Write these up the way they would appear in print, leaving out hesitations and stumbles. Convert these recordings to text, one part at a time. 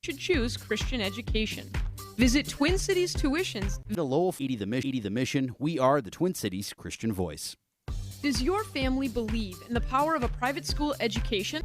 should choose Christian education. Visit Twin Cities Tuitions. The Lowell 80 the mission. We are the Twin Cities Christian Voice. Does your family believe in the power of a private school education?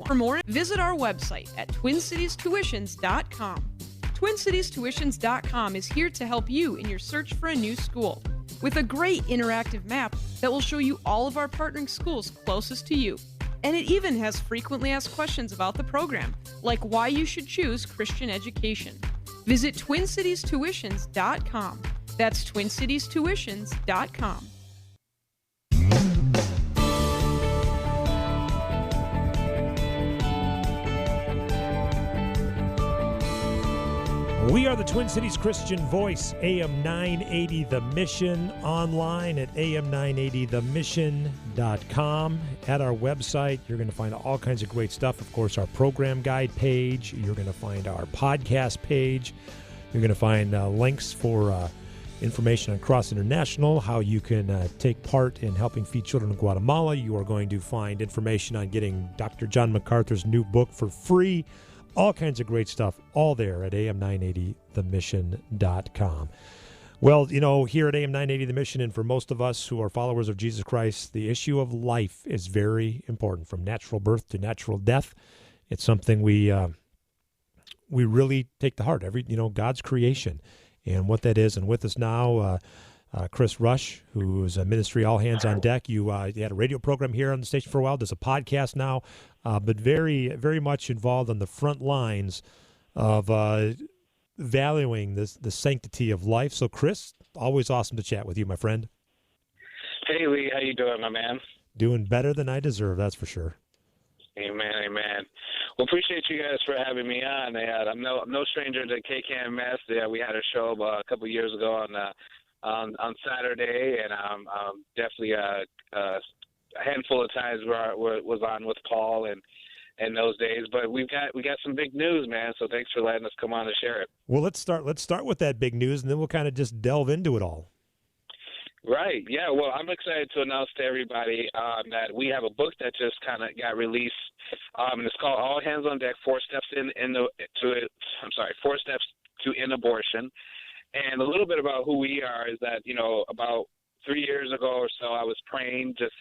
For more, visit our website at twincitiestuitions.com. twincitiestuitions.com is here to help you in your search for a new school, with a great interactive map that will show you all of our partnering schools closest to you. And it even has frequently asked questions about the program, like why you should choose Christian education. Visit twincitiestuitions.com. That's twincitiestuitions.com. We are the Twin Cities Christian Voice, AM 980 The Mission, online at am980themission.com. At our website, you're going to find all kinds of great stuff. Of course, our program guide page. You're going to find our podcast page. You're going to find links for information on Cross International, how you can take part in helping feed children in Guatemala. You are going to find information on getting Dr. John MacArthur's new book for free. All kinds of great stuff, all there at am980themission.com. Well, you know, here at AM 980 The Mission, and for most of us who are followers of Jesus Christ, the issue of life is very important, from natural birth to natural death. It's something we really take to heart, God's creation and what that is. And with us now, Chris Rush, who is a ministry All Hands on Deck. You had a radio program here on the station for a while. There's a podcast now, but very, very much involved on the front lines of valuing the sanctity of life. So, Chris, always awesome to chat with you, my friend. Hey, Lee. How you doing, my man? Doing better than I deserve, that's for sure. Amen, amen. Well, appreciate you guys for having me on. I'm no stranger to KKMS. We had a show a couple of years ago on Saturday, and definitely a handful of times where I was on with Paul and those days. But we got some big news, man. So thanks for letting us come on and share it. Well, let's start with that big news, and then we'll kind of just delve into it all. Right. Yeah. Well, I'm excited to announce to everybody that we have a book that just kind of got released, and it's called All Hands on Deck: 4 Steps to End Abortion. And a little bit about who we are is that, about 3 years ago or so, I was praying, just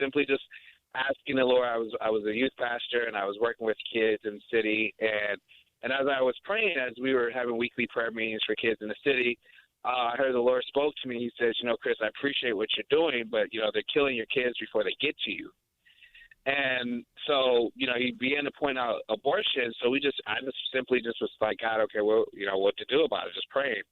asking the Lord. I was a youth pastor, and I was working with kids in the city. And as I was praying, as we were having weekly prayer meetings for kids in the city, I heard the Lord spoke to me. He says, Chris, I appreciate what you're doing, but, they're killing your kids before they get to you. And so, he began to point out abortion. So I just simply was like, God, okay, well, what to do about it, just praying.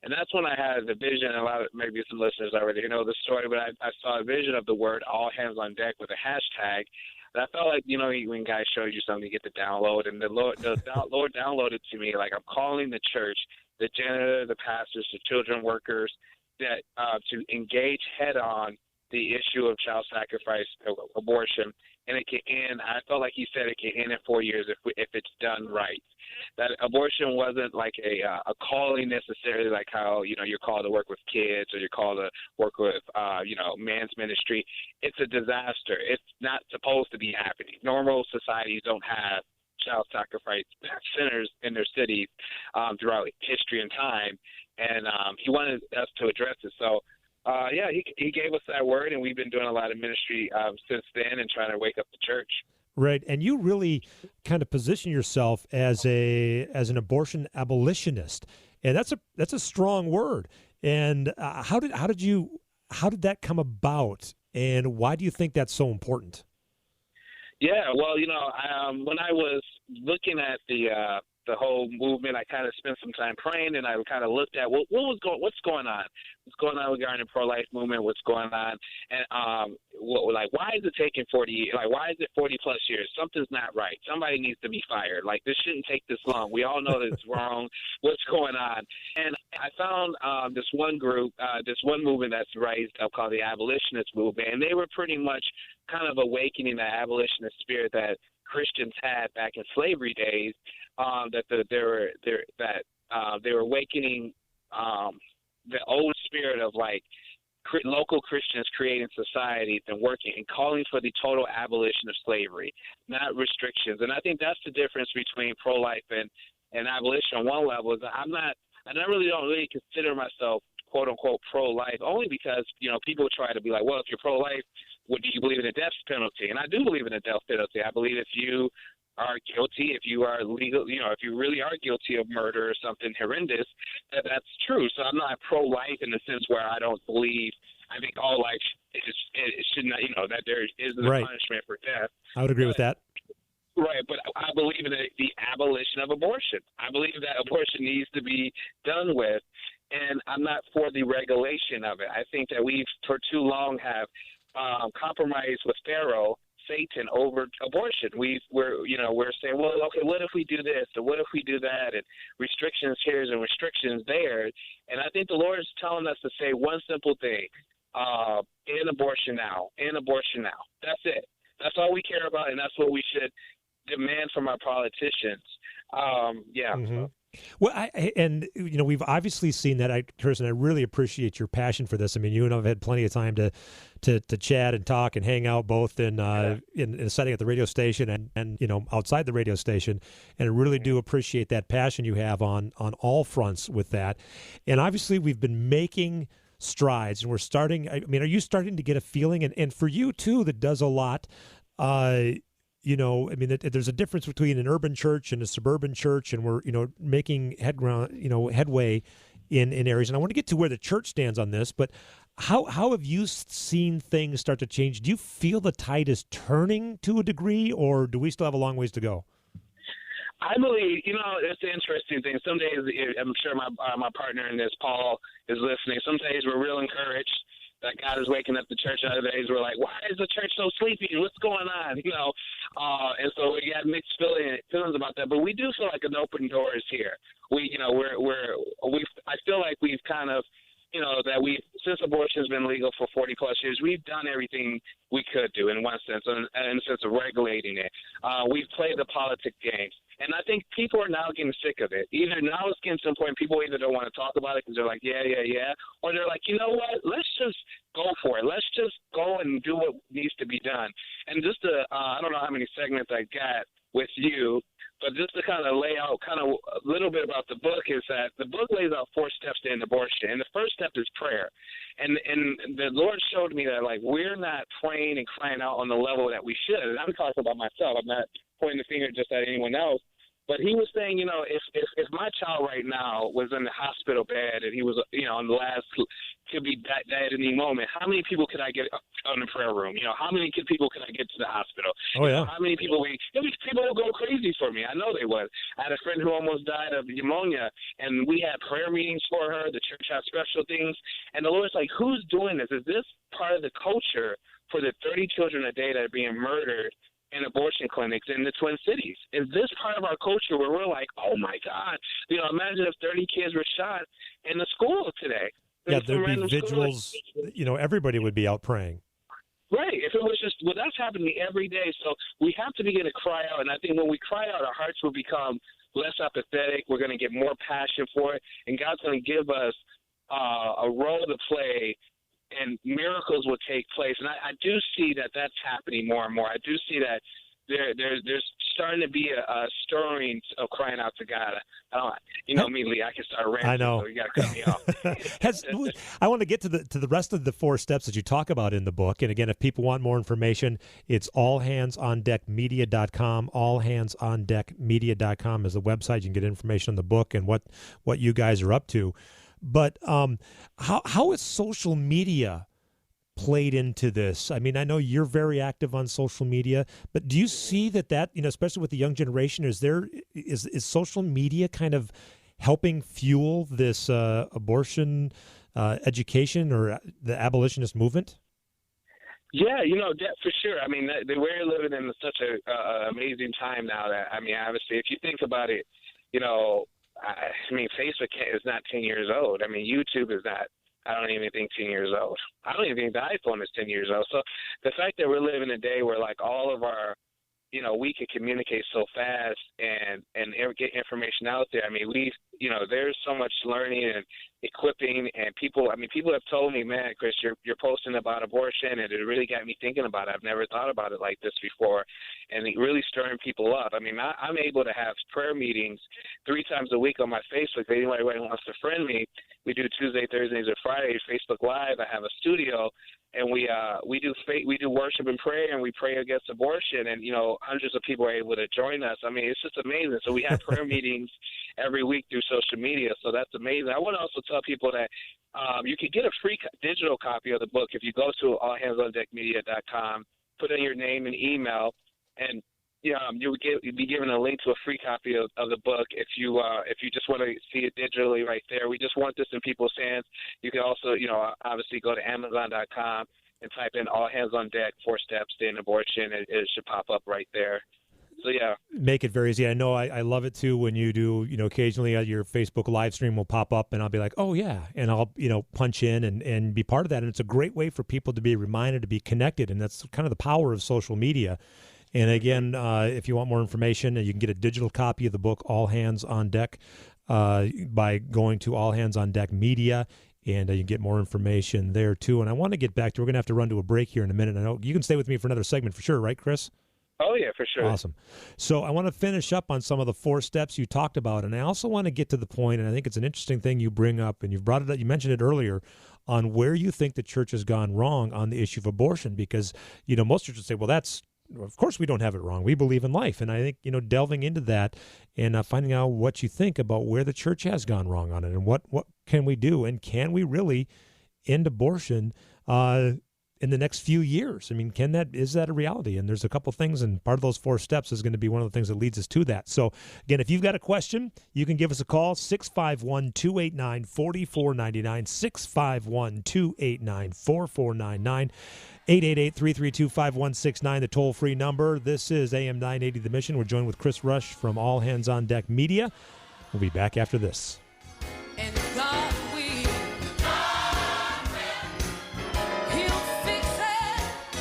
And that's when I had the vision. Maybe some listeners already know the story, but I saw a vision of the word "all hands on deck" with a hashtag. And I felt like, when guys show you something, you get the download. And the Lord downloaded to me, like, I'm calling the church, the janitor, the pastors, the children workers, that to engage head on the issue of child sacrifice, abortion. And it can end. I felt like he said it can end in 4 years if it's done right. That abortion wasn't like a calling necessarily, like how you're called to work with kids or you're called to work with man's ministry. It's a disaster. It's not supposed to be happening. Normal societies don't have child sacrifice centers in their cities throughout history and time, and he wanted us to address it. So. He gave us that word, and we've been doing a lot of ministry since then and trying to wake up the church. Right, and you really kind of position yourself as an abortion abolitionist, and that's a strong word. And how did that come about, and why do you think that's so important? Yeah, well, when I was looking at the whole movement, I kind of spent some time praying, and I kind of looked at what's going on regarding the pro-life movement, what's going on, and why is it taking 40 years? Like, why is it 40 plus years? Something's not right. Somebody needs to be fired. Like, this shouldn't take this long. We all know that it's wrong. What's going on? And I found this one group, this one movement that's raised up called the Abolitionist movement, and they were pretty much kind of awakening the abolitionist spirit that Christians had back in slavery days, that they were awakening the old spirit of like local Christians creating societies and working and calling for the total abolition of slavery, not restrictions. And I think that's the difference between pro-life and and abolition on one level is that I really don't really consider myself quote unquote pro-life, only because, people try to be like, well, if you're pro-life, do you believe in a death penalty? And I do believe in a death penalty. I believe if you are guilty, if you are legal, if you really are guilty of murder or something horrendous, that's true. So I'm not pro-life in the sense where I don't believe. I think all life it should not, that there is a Right. punishment for death. I would agree with that. Right, but I believe in the abolition of abortion. I believe that abortion needs to be done with, and I'm not for the regulation of it. I think that we've for too long have compromised with Pharaoh, Satan, over abortion. We're saying, well, okay, what if we do this, or what if we do that, and restrictions here and restrictions there. And I think the Lord is telling us to say one simple thing: end abortion now, end abortion now. That's it. That's all we care about, and that's what we should demand from our politicians. Mm-hmm. Well, we've obviously seen that, Kirsten. I really appreciate your passion for this. I mean, you and I have had plenty of time to chat and talk and hang out, both in a setting at the radio station and outside the radio station. And I really do appreciate that passion you have on all fronts with that. And obviously, we've been making strides, and we're starting. I mean, are you starting to get a feeling? And for you too, that does a lot. There's a difference between an urban church and a suburban church, and we're, making headway in areas. And I want to get to where the church stands on this, but how have you seen things start to change? Do you feel the tide is turning to a degree, or do we still have a long ways to go? I believe, it's an interesting thing. Some days, I'm sure my partner in this, Paul, is listening. Some days we're real encouraged that God is waking up the church. Other days we're like, why is the church so sleepy? What's going on? And so we got mixed feelings about that. But we do feel like an open door is here. I feel like we've kind of, since abortion has been legal for 40 plus years, we've done everything we could do in one sense, in the sense of regulating it. We've played the politic games. And I think people are now getting sick of it. Either now it's getting to the point people either don't want to talk about it because they're like, yeah, or they're like, you know what, let's just go for it. Let's just go and do what needs to be done. And just I don't know how many segments I got with you, but just to kind of lay out kind of a little bit about the book is that the book lays out 4 steps to end abortion. And the first step is prayer. And the Lord showed me that, like, we're not praying and crying out on the level that we should. And I'm talking about myself. I'm not pointing the finger just at anyone else. But he was saying, if my child right now was in the hospital bed and he was, on the last, could be dead at any moment, how many people could I get on the prayer room? How many people could I get to the hospital? Oh, yeah. How many people people will go crazy for me. I know they would. I had a friend who almost died of pneumonia, and we had prayer meetings for her. The church had special things. And the Lord's like, who's doing this? Is this part of the culture for the 30 children a day that are being murdered in abortion clinics in the Twin Cities? Is this part of our culture where we're like, oh my God, imagine if 30 kids were shot in the school today? Yeah, there'd be vigils, everybody would be out praying. Right. If it was just, that's happening every day. So we have to begin to cry out. And I think when we cry out, our hearts will become less apathetic. We're going to get more passion for it. And God's going to give us a role to play, and miracles will take place. And I do see that that's happening more and more. I do see that there's starting to be a stirring of crying out to God. Me, Lee, I can start ranting. I know. So you got to cut me off. I want to get to the rest of the 4 steps that you talk about in the book. And again, if people want more information, it's allhandsondeckmedia.com. Allhandsondeckmedia.com is the website. You can get information on the book and what you guys are up to. But how is social media played into this? I mean, I know you're very active on social media, but do you see that especially with the young generation, is social media kind of helping fuel this abortion education or the abolitionist movement? Yeah, for sure. I mean, we're living in such an amazing time now that, obviously, if you think about it, Facebook is not 10 years old. YouTube is not, I don't even think 10 years old. I don't even think the iPhone is 10 years old. So the fact that we're living a day where, like, all of our, we can communicate so fast and get information out there. I mean, there's so much learning and equipping, and people have told me, man, Chris, you're posting about abortion, and it really got me thinking about it. I've never thought about it like this before, and it really stirring people up. I mean, I'm able to have prayer meetings 3 times a week on my Facebook. If anybody wants to friend me, we do Tuesday, Thursdays, and Fridays, Facebook Live. I have a studio, and we do worship and prayer, and we pray against abortion, and hundreds of people are able to join us. I mean, it's just amazing. So we have prayer meetings every week through social media, so that's amazing. I want to also tell people that you can get a free digital copy of the book if you go to allhandsondeckmedia.com, put in your name and email, and you'll be given a link to a free copy of the book if you just want to see it digitally right there. We just want this in people's hands. You can also, obviously go to Amazon.com and type in All Hands on Deck, 4 Steps to End Abortion, and it should pop up right there. So, yeah. Make it very easy. I know I love it, too, when you do, occasionally your Facebook live stream will pop up, and I'll be like, oh, yeah, and I'll, punch in and be part of that. And it's a great way for people to be reminded, to be connected, and that's kind of the power of social media. And again, if you want more information, you can get a digital copy of the book, All Hands on Deck, by going to All Hands on Deck Media, and you can get more information there, too. And I want to get back to, we're going to have to run to a break here in a minute. I know you can stay with me for another segment for sure, right, Chris? Oh, yeah, for sure. Awesome. So I want to finish up on some of the 4 steps you talked about, and I also want to get to the point, and I think it's an interesting thing you bring up, and you've brought it up, you mentioned it earlier, on where you think the church has gone wrong on the issue of abortion, because, most churches say, well, of course we don't have it wrong. We believe in life. And I think, delving into that and finding out what you think about where the church has gone wrong on it, and what can we do, and can we really end abortion in the next few years? I mean, is that a reality? And there's a couple things, and part of those 4 steps is going to be one of the things that leads us to that. So again, if you've got a question, you can give us a call, 651-289-4499, 651-289-4499, 888-332-5169, the toll-free number. This is AM 980 The Mission. We're joined with Chris Rush from All Hands on Deck Media. We'll be back after this. And God will. He'll fix it.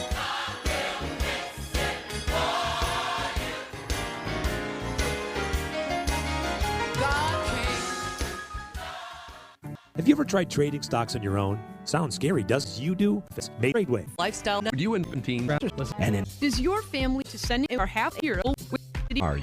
God will fix it for you. God can. Have you ever tried trading stocks on your own? Sounds scary, does you do? Trade Wave. Lifestyle. You and team. And in Does your family to send in or half year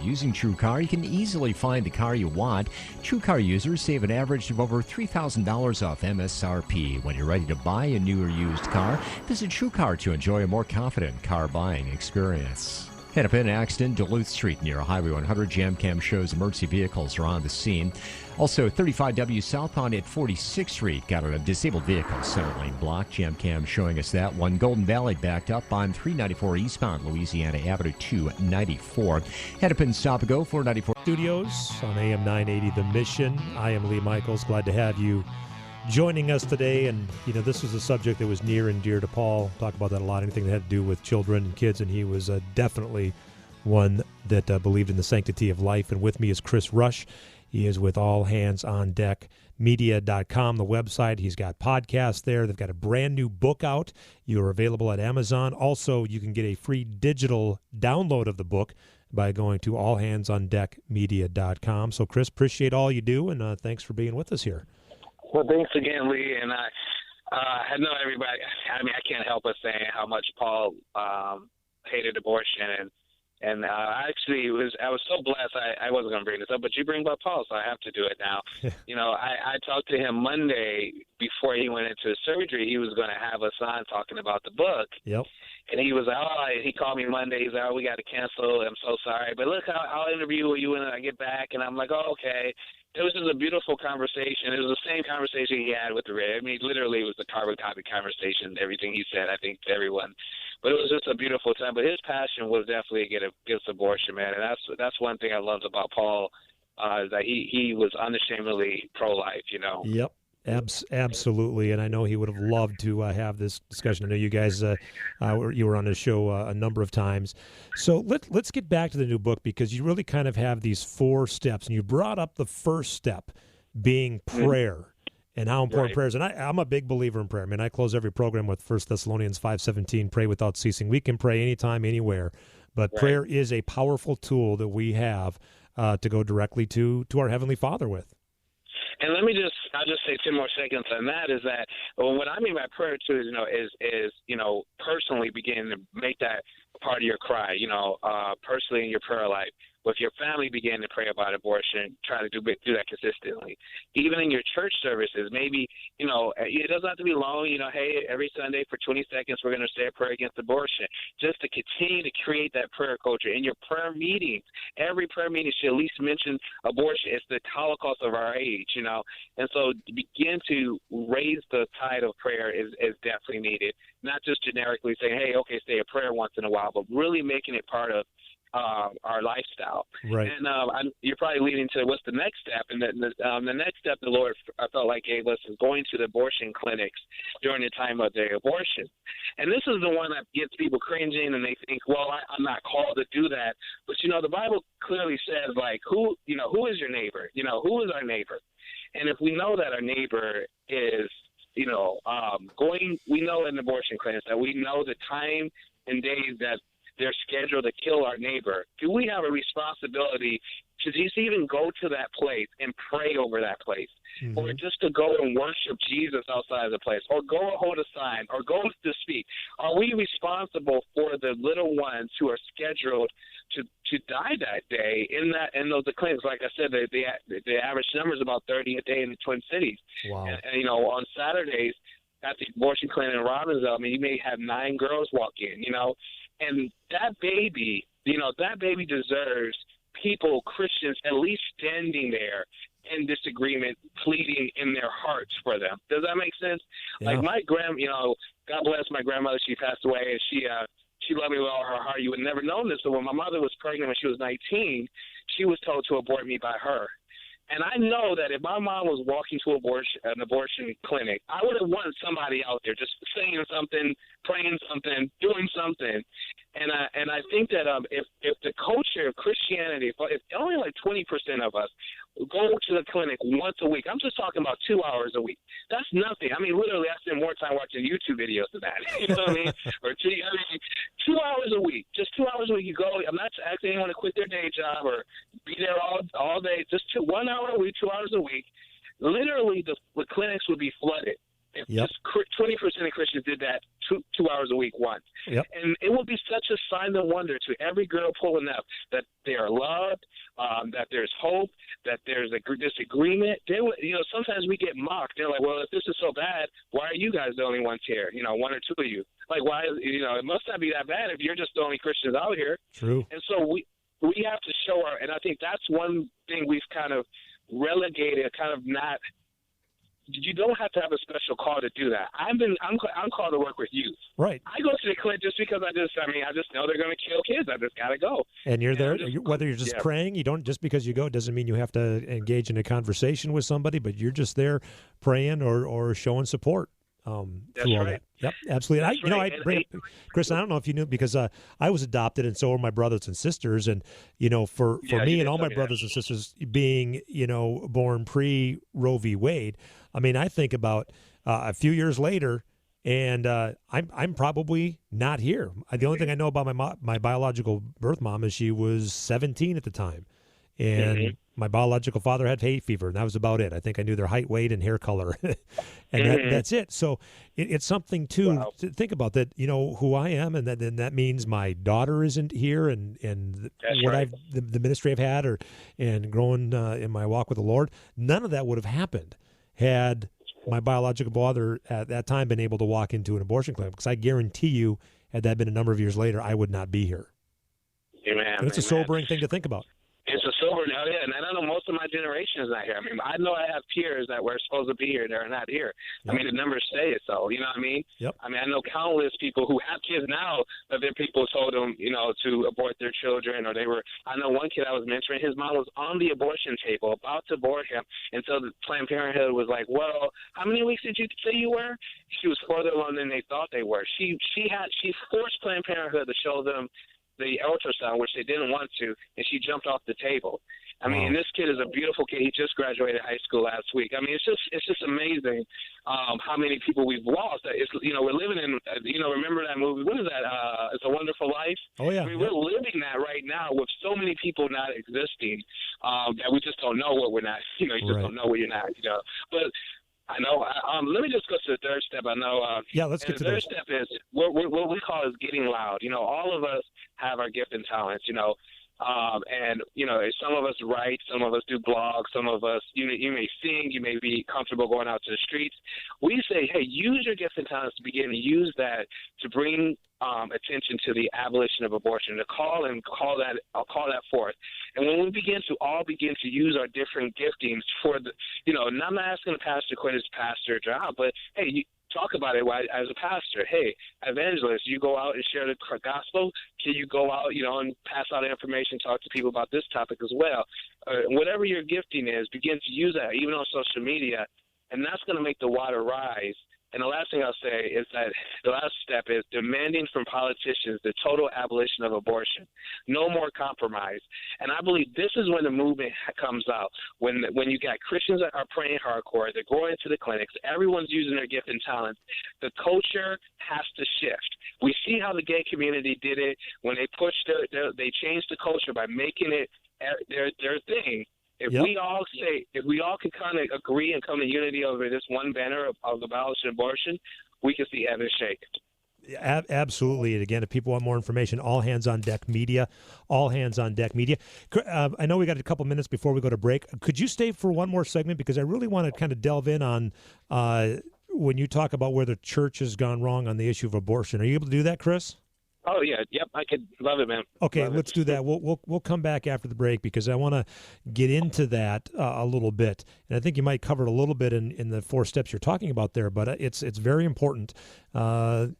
Using TrueCar, you can easily find the car you want. TrueCar users save an average of over $3,000 off MSRP. When you're ready to buy a new or used car, visit TrueCar to enjoy a more confident car buying experience. Hennepin accident, Duluth Street near Highway 100. JamCam shows emergency vehicles are on the scene. Also, 35W southbound at 46th Street got a disabled vehicle center lane blocked. JamCam showing us that one. Golden Valley backed up on 394 eastbound Louisiana Avenue 294. Hennepin stop and go 494 Studios on AM 980 The Mission. I am Lee Michaels. Glad to have you joining us today. And this was a subject that was near and dear to Paul. Talk about that a lot, anything that had to do with children and kids, and he was definitely one that believed in the sanctity of life. And with me is Chris Rush. He is with All Hands on Deck Media.com, the website. He's got podcasts there. They've got a brand new book out. You're available at Amazon. Also, you can get a free digital download of the book by going to allhandsondeckmedia.com. So, Chris, appreciate all you do, and thanks for being with us here. Well, thanks again, Lee. And I know everybody. I mean, I can't help but saying how much Paul hated abortion, and I was so blessed. I wasn't going to bring this up, but you bring up Paul, so I have to do it now. I talked to him Monday before he went into surgery. He was going to have us on talking about the book. Yep. And he was he called me Monday. He's like, we got to cancel. I'm so sorry, but look, I'll interview you when I get back. And I'm like, oh, okay. It was just a beautiful conversation. It was the same conversation he had with Ray. I mean, literally, it was the carbon copy conversation, everything he said, I think, to everyone. But it was just a beautiful time. But his passion was definitely against abortion, man. And that's one thing I loved about Paul, is that he was unashamedly pro-life, Yep. Absolutely, and I know he would have loved to have this discussion. I know you guys, you were on his show a number of times. So let's get back to the new book, because you really kind of have these 4 steps, and you brought up the first step being prayer and how important prayer is. And I'm a big believer in prayer. I mean, I close every program with 1 Thessalonians 5:17, pray without ceasing. We can pray anytime, anywhere, but prayer is a powerful tool that we have to go directly to our Heavenly Father with. And I'll just say 10 more seconds on that is that what I mean by prayer too is personally begin to make that part of your cry, personally in your prayer life. With your family begin to pray about abortion, try to do that consistently. Even in your church services, maybe, it doesn't have to be long, hey, every Sunday for 20 seconds we're going to say a prayer against abortion. Just to continue to create that prayer culture. In your prayer meetings, every prayer meeting should at least mention abortion. It's the Holocaust of our age, And so to begin to raise the tide of prayer is definitely needed. Not just generically saying, hey, okay, say a prayer once in a while, but really making it part of our lifestyle. Right. And you're probably leading to what's the next step. And the next step the Lord, I felt like, gave us is going to the abortion clinics during the time of the abortion. And this is the one that gets people cringing, and they think, well, I'm not called to do that. But, the Bible clearly says, like, who is your neighbor? Who is our neighbor? And if we know that our neighbor is, we know in abortion clinics that we know the time and days that they're scheduled to kill our neighbor, do we have a responsibility to just even go to that place and pray over that place? Mm-hmm. Or just to go and worship Jesus outside of the place, or go and hold a sign, or go to speak? Are we responsible for the little ones who are scheduled to die that day in those clinics? Like I said, the average number is about 30 a day in the Twin Cities. Wow. And on Saturdays at the abortion clinic in Robbinsville, you may have 9 girls walk in, and that baby deserves people, Christians, at least standing there in disagreement, pleading in their hearts for them. Does that make sense? Yeah. Like my God bless my grandmother, she passed away, and she loved me with all her heart. You would never know this, but when my mother was pregnant when she was 19, she was told to abort me by her. And I know that if my mom was walking to an abortion clinic, I would have wanted somebody out there just saying something, praying something, doing something. And I think that if the culture of Christianity, if only like 20% of us go to the clinic once a week, I'm just talking about 2 hours a week. That's nothing. Literally, I spend more time watching YouTube videos than that. You know what I mean? Or 2 hours a week. Just 2 hours a week. You go. I'm not asking anyone to quit their day job or be there all day. Just 1 hour a week, 2 hours a week. Literally, the clinics would be flooded. If just 20% of Christians did that 2 hours a week once. Yep. And it would be such a sign of wonder to every girl pulling up that they are loved, that there's hope, that there's a disagreement. Sometimes we get mocked. They're like, well, if this is so bad, why are you guys the only ones here? 1 or 2 of you. Like, why, it must not be that bad if you're just the only Christians out here. True. And so we have to show and I think that's one thing we've kind of relegated, you don't have to have a special call to do that. I'm called to work with youth. Right. I go to the clinic just because I just know they're going to kill kids. I just got to go. And you're there, whether you're just praying, you don't, just because you go, doesn't mean you have to engage in a conversation with somebody, but you're just there praying or showing support. That's right. That. Yep, absolutely. I bring up, Chris, I don't know if you knew, because I was adopted, and so were my brothers and sisters, and for me and all my brothers and sisters being born pre Roe v. Wade, I think about a few years later, and I'm probably not here. The only thing I know about my biological birth mom is she was 17 at the time, and my biological father had hay fever, and that was about it. I think I knew their height, weight, and hair color, and that's it. So it's something to think about, that who I am, and that means my daughter isn't here, and what right. the ministry I've had, and growing in my walk with the Lord. None of that would have happened had my biological father at that time been able to walk into an abortion clinic, because I guarantee you, had that been a number of years later, I would not be here. Amen. And it's a sobering thing to think about. It's a sobering, and I know most of my generation is not here. I know I have peers that were supposed to be here that are not here. Yep. The numbers say it, so, you know what I mean? Yep. I know countless people who have kids now that their people told them, to abort their children, or I know one kid I was mentoring, his mom was on the abortion table about to abort him, and so the Planned Parenthood was like, well, how many weeks did you say you were? She was further along than they thought they were. She forced Planned Parenthood to show them the ultrasound, which they didn't want to, and she jumped off the table. I mean, and this kid is a beautiful kid. He just graduated high school last week. I mean, it's just amazing how many people we've lost. It's, we're living in, remember that movie? What is that? It's a Wonderful Life. Oh yeah. I mean, we're living that right now with so many people not existing that we just don't know what we're not. You just don't know what you're not. But I know. Let me just go to the third step. I know. Let's get to the third those. step is what we call is getting loud. All of us have our gift and talents. And some of us write, some of us do blogs, some of us you may sing, you may be comfortable going out to the streets. We say, hey, use your gift and talents to begin to use that to bring attention to the abolition of abortion, to call that forth. And when we begin to use our different giftings for the, and I'm not asking the pastor to quit his pastor job, but hey, talk about it as a pastor. Hey, evangelist, you go out and share the gospel. Can you go out, and pass out information, talk to people about this topic as well? Whatever your gifting is, begin to use that, even on social media, and that's going to make the water rise. And the last thing I'll say is that the last step is demanding from politicians the total abolition of abortion. No more compromise. And I believe this is when the movement comes out. When you got Christians that are praying hardcore, they're going to the clinics, everyone's using their gift and talent, the culture has to shift. We see how the gay community did it when they pushed they changed the culture by making it their thing. If we all can kind of agree and come to unity over this one banner of abolition abortion, we can see heaven shake. Absolutely. And again, if people want more information, All Hands on Deck Media, All Hands on Deck Media. I know we got a couple minutes before we go to break. Could you stay for one more segment? Because I really want to kind of delve in on when you talk about where the church has gone wrong on the issue of abortion. Are you able to do that, Chris? Oh, yeah. Yep. I could love it, man. Okay, let's do that. We'll come back after the break because I want to get into that a little bit. And I think you might cover it a little bit in the 4 steps you're talking about there, but it's very important. Getting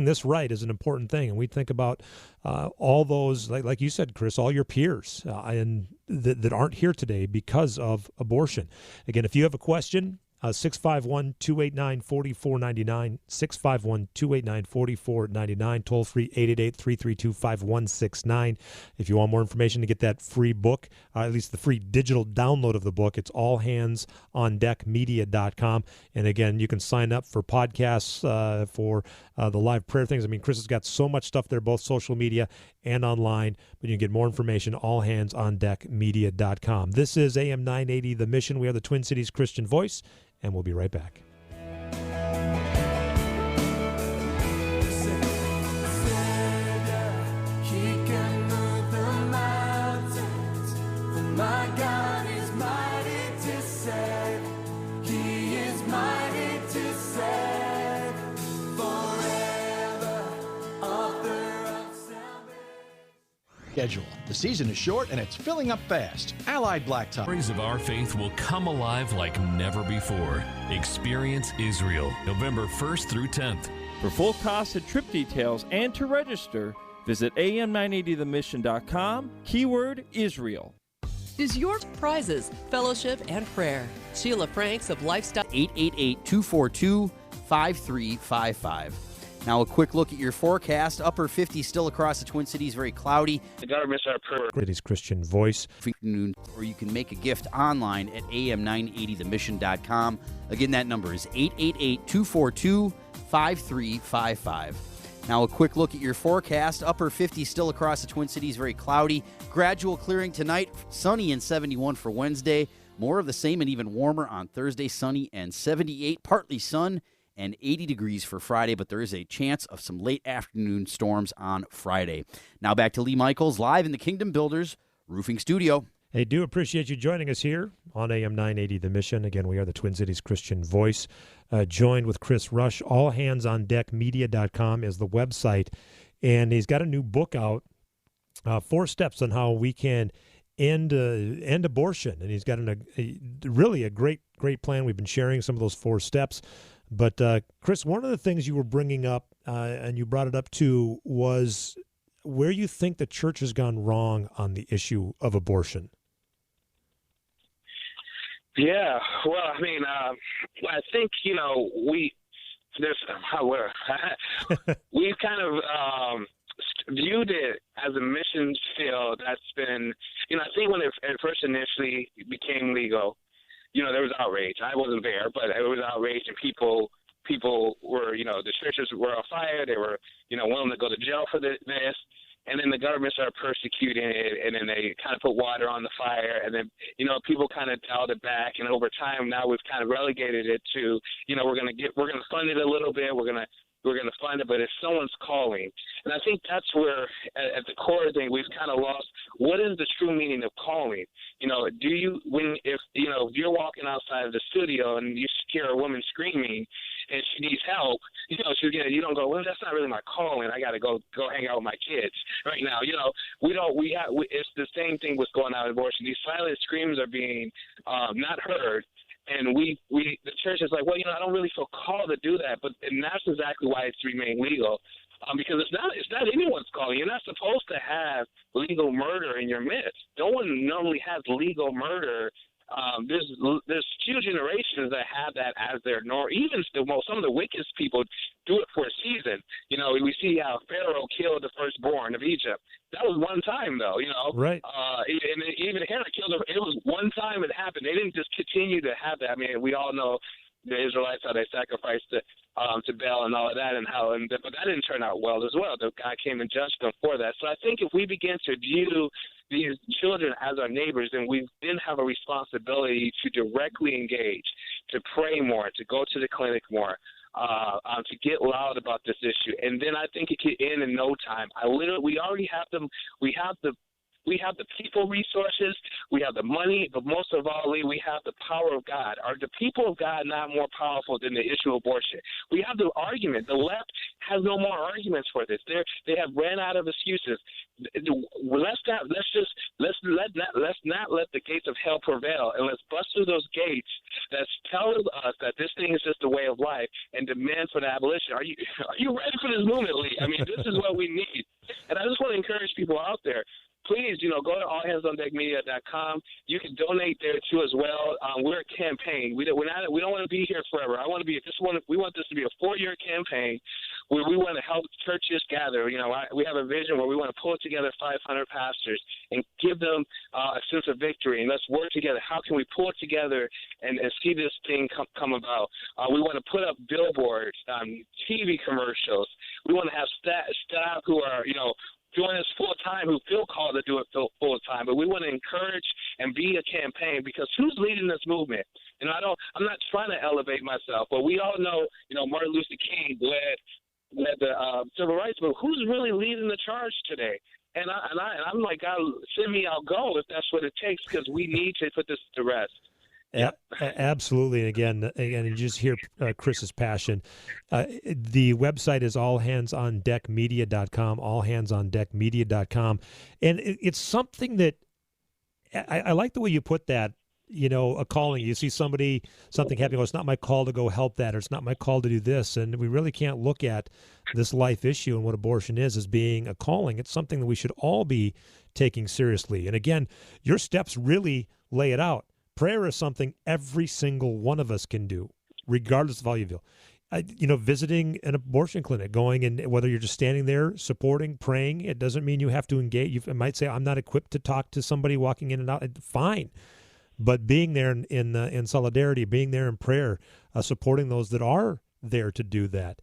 this right is an important thing. And we think about all those, like you said, Chris, all your peers and that aren't here today because of abortion. Again, if you have a question, 651-289-4499, 651-289-4499, toll free 888-332-5169. If you want more information to get that free book, at least the free digital download of the book, it's allhandsondeckmedia.com. And again, you can sign up for podcasts, for the live prayer things. I mean, Chris has got so much stuff there, both social media and online, but you can get more information, allhandsondeckmedia.com. This is AM 980, The Mission. We are the Twin Cities Christian Voice, and we'll be right back. My God is mighty to save. He is mighty to save. Forever, author of salvation. Schedule. The season is short and it's filling up fast. Allied Blacktop. Stories of our faith will come alive like never before. Experience Israel, November 1st through 10th. For full costs and trip details and to register, visit am980themission.com, keyword Israel. Is your prizes, fellowship, and prayer. Sheila Franks of Lifestyle. 888-242-5355. Now a quick look at your forecast. Upper 50 still across the Twin Cities, very cloudy. The government's our prayer. Cities Christian Voice. Or you can make a gift online at am980themission.com. Again, that number is 888-242-5355. Now a quick look at your forecast. Upper 50 still across the Twin Cities, very cloudy. Gradual clearing tonight, sunny and 71 for Wednesday. More of the same and even warmer on Thursday, sunny and 78, partly sun and 80 degrees for Friday, but there is a chance of some late afternoon storms on Friday. Now back to Lee Michaels live in the Kingdom Builders Roofing Studio. Hey, do appreciate you joining us here on AM 980 The Mission. Again, we are the Twin Cities Christian Voice. Joined with Chris Rush. Allhandsondeckmedia.com is the website, and he's got a new book out, 4 steps on how we can end abortion. And he's got really a great plan. We've been sharing some of those 4 steps. But, Chris, one of the things you were bringing up, and you brought it up too, was where you think the church has gone wrong on the issue of abortion. Yeah, well, I mean, I think, we've kind of viewed it as a missions field that's been, I think when it first initially became legal, there was outrage. I wasn't there, but it was outrage, and people were, the churches were on fire. They were, willing to go to jail for this. And then the government started persecuting it, and then they kind of put water on the fire, and then, people kind of dialed it back. And over time, now we've kind of relegated it to, we're going to fund it a little bit. We're going to fund it, but it's someone's calling. And I think that's where, at the core of the thing, we've kind of lost what is the true meaning of calling. If you're walking outside of the studio and you hear a woman screaming and she needs help, you don't go, well, that's not really my calling. I got to go hang out with my kids right now. It's the same thing with going out with abortion. These silent screams are being not heard. And the church is like, well, I don't really feel called to do that, and that's exactly why it's remained legal, because it's not anyone's calling. You're not supposed to have legal murder in your midst. No one normally has legal murder. There's few generations that have that as their norm. Even some of the wickedest people do it for a season. We see how Pharaoh killed the firstborn of Egypt. That was one time, though. Right. And even Herod killed him. It was one time it happened. They didn't just continue to have that. I mean, we all know the Israelites, how they sacrificed to Baal and all of that, but that didn't turn out well as well. The guy came and judged them for that. So I think if we begin to view these children as our neighbors, then we then have a responsibility to directly engage, to pray more, to go to the clinic more, to get loud about this issue. And then I think it could end in no time. We already have them. We have the people resources, we have the money, but most of all, Lee, we have the power of God. Are the people of God not more powerful than the issue of abortion? We have the argument. The left has no more arguments for this. They have ran out of excuses. Let's not let the gates of hell prevail, and let's bust through those gates that tell us that this thing is just a way of life and demand for the abolition. Are you ready for this movement, Lee? I mean, this is what we need. And I just want to encourage people out there. Please, go to allhandsondeckmedia.com. You can donate there too as well. We're a campaign. We don't want to be here forever. We want this to be a 4-year campaign where we want to help churches gather. We have a vision where we want to pull together 500 pastors and give them a sense of victory. And let's work together. How can we pull it together and see this thing come about? We want to put up billboards, TV commercials. We want to have staff who are, doing this full-time, who feel called to do it full-time. But we want to encourage and be a campaign, because who's leading this movement? I'm not trying to elevate myself, but we all know, Martin Luther King led the civil rights movement. Who's really leading the charge today? And I'm like, God, send me, I'll go if that's what it takes, because we need to put this to rest. Yeah, absolutely. And again, you just hear Chris's passion. The website is allhandsondeckmedia.com, allhandsondeckmedia.com. And it's something that I like the way you put that, a calling. You see something happening, it's not my call to go help that, or it's not my call to do this. And we really can't look at this life issue and what abortion is as being a calling. It's something that we should all be taking seriously. And again, your steps really lay it out. Prayer is something every single one of us can do, regardless of how you feel. Visiting an abortion clinic, going, and whether you're just standing there supporting, praying, it doesn't mean you have to engage. You might say, I'm not equipped to talk to somebody walking in and out. Fine. But being there in solidarity, being there in prayer, supporting those that are there to do that,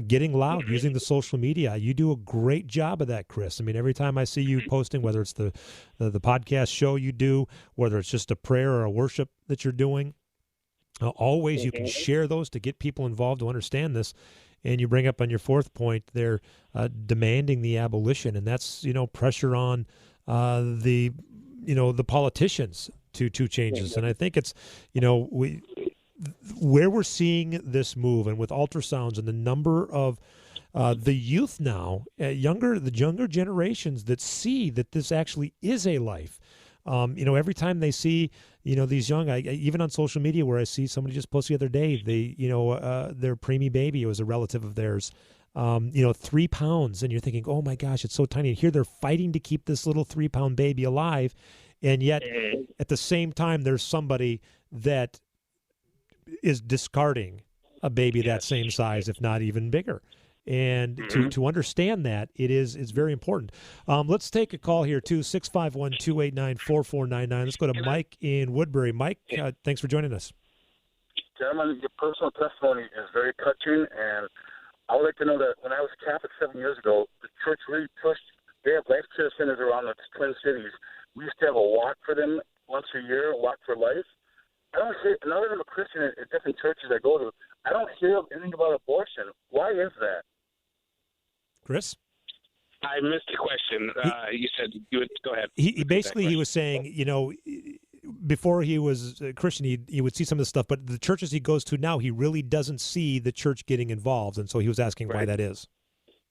getting loud, using the social media. You do a great job of that, Chris. I mean, every time I see you posting, whether it's the podcast show you do, whether it's just a prayer or a worship that you're doing, always you can share those to get people involved to understand this. And you bring up on your fourth point, they're demanding the abolition, and that's pressure on the politicians to change this. And I think it's where we're seeing this move, and with ultrasounds and the number of the youth now, the younger generations that see that this actually is a life. Every time they see, these young, even on social media, where I see somebody just posted the other day, their preemie baby, it was a relative of theirs, 3 pounds, and you're thinking, oh my gosh, it's so tiny. And here they're fighting to keep this little 3-pound baby alive, and yet at the same time, there's somebody that is discarding a baby that same size, if not even bigger. And to understand that, it's very important. Let's take a call here, too, 651-289-4499. Let's go to Mike in Woodbury. Mike, thanks for joining us. Gentlemen, your personal testimony is very touching, and I would like to know that when I was Catholic 7 years ago, the church really pushed. They have life care centers around the Twin Cities. We used to have a walk for them once a year, Walk for Life. I don't hear, and other than a Christian at different churches I go to, I don't hear anything about abortion. Why is that? Chris? I missed the question. You said you would go ahead. He was saying, before he was a Christian, he would see some of this stuff, but the churches he goes to now, he really doesn't see the church getting involved, and so he was asking why that is.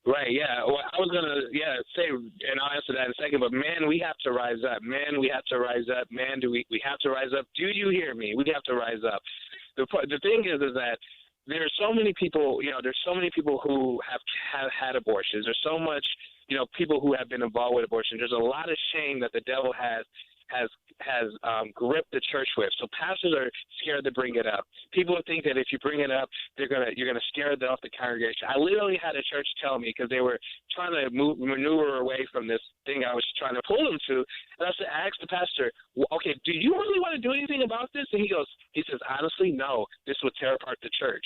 Right, yeah. Well, I was going to, say, and I'll answer that in a second, but man, we have to rise up. Man, we have to rise up. Man, we have to rise up. Do you hear me? We have to rise up. The thing is that there are so many people, there's so many people who have had abortions. There's so much, people who have been involved with abortion. There's a lot of shame that the devil has gripped the church with. So pastors are scared to bring it up. People think that if you bring it up, you're gonna scare them off the congregation. I literally had a church tell me, because they were trying to maneuver away from this thing I was trying to pull them to, and I asked the pastor, well, okay, do you really want to do anything about this? And he says, honestly, no, this would tear apart the church.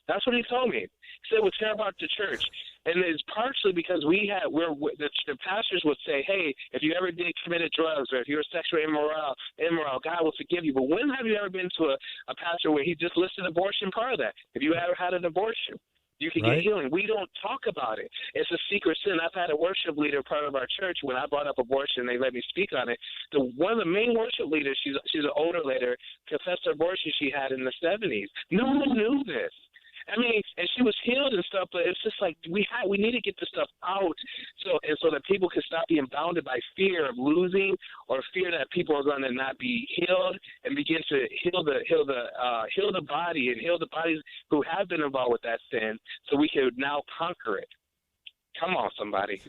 That's what he told me. He said it would tear apart the church. And it's partially because the pastors would say, hey, if you ever committed drugs, or if you were sexually immoral, God will forgive you. But when have you ever been to a pastor where he just listed abortion part of that? If you ever had an abortion, you can get healing. We don't talk about it. It's a secret sin. I've had a worship leader, part of our church, when I brought up abortion, they let me speak on it. One of the main worship leaders, she's an older lady, confessed to abortion she had in the 70s. No one knew this. I mean, and she was healed and stuff, but it's just like we need to get this stuff out, so that people can stop being bounded by fear of losing, or fear that people are going to not be healed, and begin to heal the body and heal the bodies who have been involved with that sin, so we can now conquer it. Come on, somebody.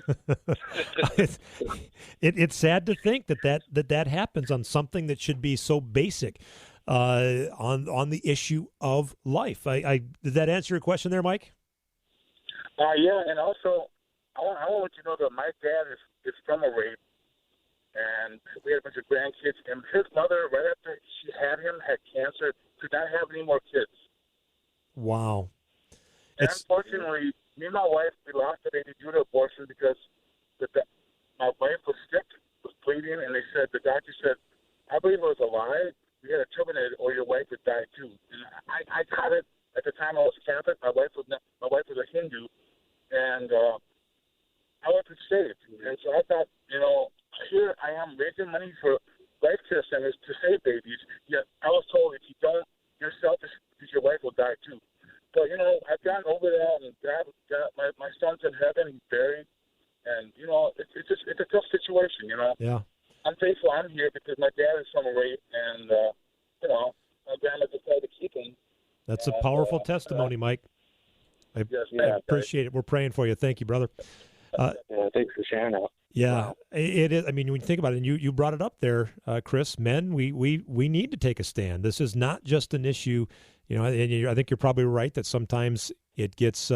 It's sad to think that happens on something that should be so basic. On the issue of life. Did that answer your question there, Mike? Yeah, and also I want to let you know that my dad is from a rape, and we had a bunch of grandkids, and his mother, right after she had him, had cancer, could not have any more kids. Wow. And unfortunately, me and my wife, we lost the baby due to abortion because my wife was sick, was bleeding, and the doctor said, I believe it was a lie. We had to terminate it, or your wife would die too. And I got it at the time. I was Catholic. My wife was a Hindu, and I wasn't saved. And so I thought, here I am raising money for life care centers to save babies. Yet I was told, if you don't, you're selfish because your wife will die too. But I've gotten over that, and my son's in heaven. He's buried, and it's a tough situation. Yeah. I'm thankful I'm here because my dad is from a rape, and my grandma decided to keep him. That's a powerful testimony, Mike. I appreciate it. We're praying for you. Thank you, brother. Thanks for sharing that. Yeah, it is. I mean, when you think about it, and you brought it up there, Chris, men, we need to take a stand. This is not just an issue, and I think you're probably right that sometimes it gets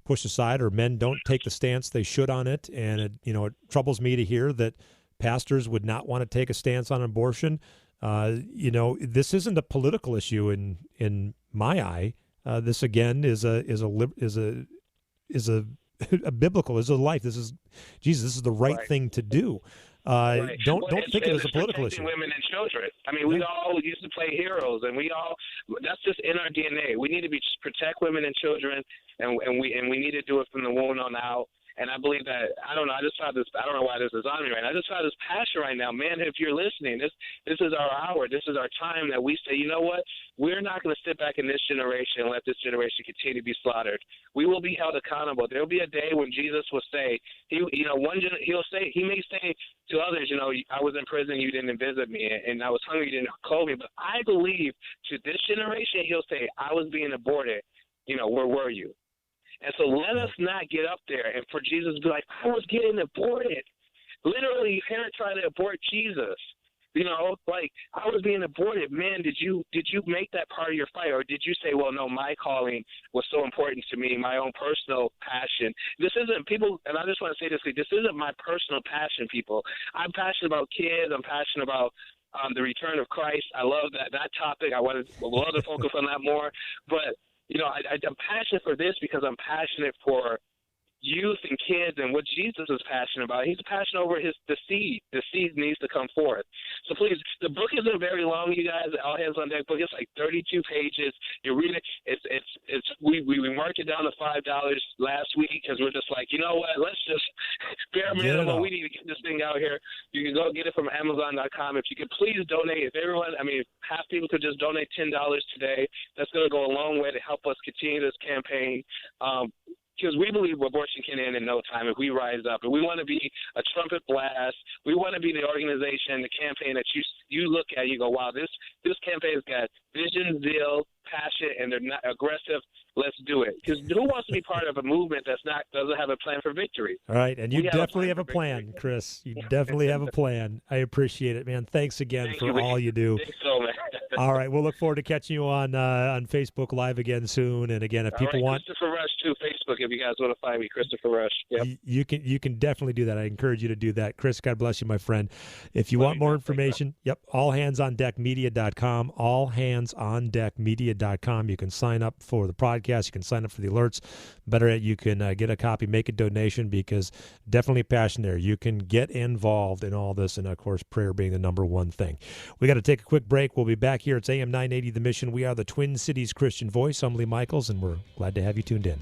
pushed aside, or men don't take the stance they should on it, and it troubles me to hear that pastors would not want to take a stance on abortion. This isn't a political issue in my eye. This again is a biblical, is a life. This is Jesus. This is the right thing to do. Don't think it as a political issue. Women and children. I mean, we all used to play heroes, and that's just in our DNA. We need to protect women and children, and we need to do it from the womb on out. And I believe that, I don't know, I just saw this, I don't know why this is on me right now. I just saw this passion right now. Man, if you're listening, this is our hour. This is our time that we say, you know what? We're not going to sit back in this generation and let this generation continue to be slaughtered. We will be held accountable. There will be a day when Jesus will say, he may say to others, I was in prison, you didn't visit me, and I was hungry, you didn't clothe me. But I believe to this generation, he'll say, I was being aborted. Where were you? And so let us not get up there and for Jesus to be like, I was getting aborted. Literally, Herod tried to abort Jesus Like, I was being aborted. Man, did you make that part of your fight, or did you say, well, no, my calling was so important to me, my own personal passion? This isn't people, and I just want to say this isn't my personal passion, people. I'm passionate about kids. I'm passionate about the return of Christ. I love that topic. I would love to focus on that more. But, I'm passionate for this because I'm passionate for youth and kids and what Jesus is passionate about. He's passionate over the seed. The seed needs to come forth. So please, the book isn't very long, you guys. All Hands on Deck book. It's like 32 pages. You read it. We marked it down to $5 last week because we're just like, you know what? Let's just bare minimum. We need to get this thing out here. You can go get it from Amazon.com. If you could please donate. If half people could just donate $10 today, that's going to go a long way to help us continue this campaign. Because we believe abortion can end in no time if we rise up. And we want to be a trumpet blast. We want to be the organization, the campaign that you look at, you go, wow, this campaign's got vision, zeal, passion, and they're not aggressive. Let's do it. Because who wants to be part of a movement doesn't have a plan for victory? All right, and you definitely have a plan, Chris. You definitely have a plan. I appreciate it, man. Thanks again for all you do. Thanks so, man. All right, we'll look forward to catching you on Facebook Live again soon. And again, if people want Christopher Rush too, Facebook. If you guys want to find me, Christopher Rush. Yep. You can definitely do that. I encourage you to do that. Chris, God bless you, my friend. If you want more information, allhandsondeckmedia.com, allhandsondeckmedia.com. You can sign up for the podcast. You can sign up for the alerts. Better yet, you can get a copy, make a donation, because definitely passion there. You can get involved in all this, and of course, prayer being the number one thing. We got to take a quick break. We'll be back here. It's AM 980 The Mission. We are the Twin Cities Christian Voice. I'm Lee Michaels, and we're glad to have you tuned in.